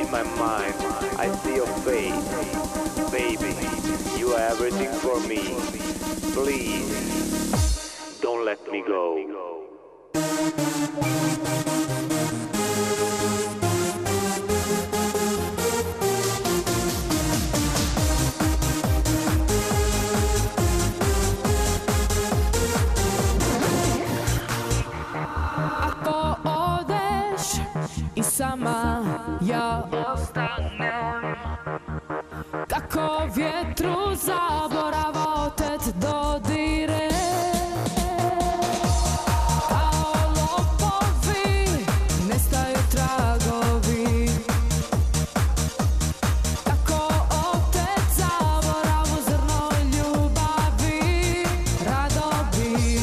in my mind, I see your face. Baby, you are everything for me. Please, don't let me go. I sama ja ostanem. Kako vjetru zaborav otet dodire. Kao lopovi nestaju tragovi. Kako otet zaborav u zrno ljubavi. Rado bi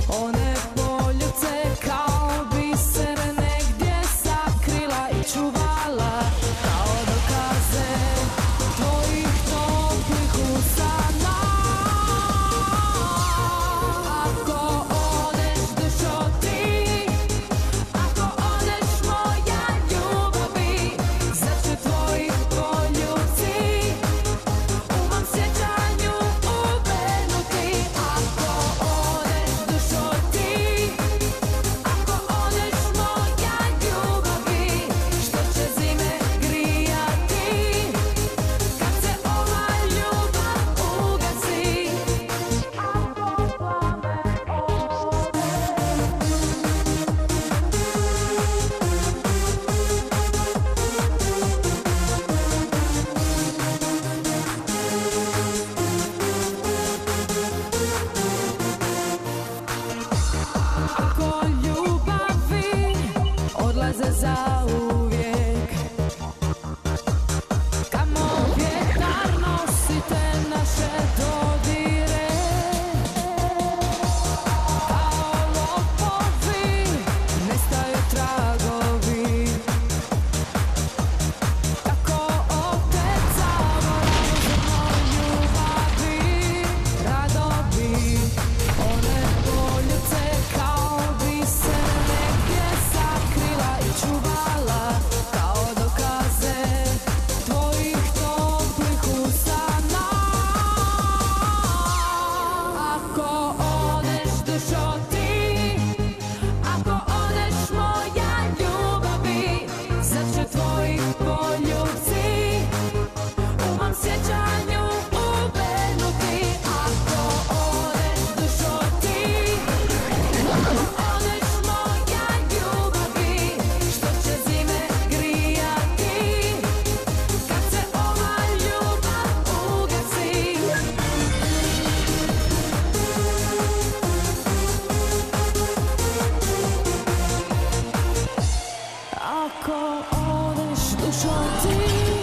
one poljuce kao biser negdje sakrila i čuvala, kao dokaze tvojih toplih usana. Ako odeš dušo ti, ako odeš moja ljubavi, zar će tvoji poljuci u mom sjećanju uvenuti? Ako odeš dušo ti, ako odeš moja ljubavi, što će zime grijati kad se ova ljubav ugasi? Ako ljubavi odlaze zauvijek, kamo vjetar nosite naše dodire. Kao lopovi nestaju tragovi. Kako opet zaborav u zrno ljubavi. Rado bi one poljuce kao biser negdje sakrila i čuvala, kao dokaze tvojih toplih usana. Ako odeš dušo ti, ako odeš moja ljubavi, zar će tvoji poljuci u mom sjećanju uvenuti? Ako odeš dušo ti, ako odeš moja ljubavi, što će zime grijati kad se ova ljubav ugasi? Ako odeš dušo ti,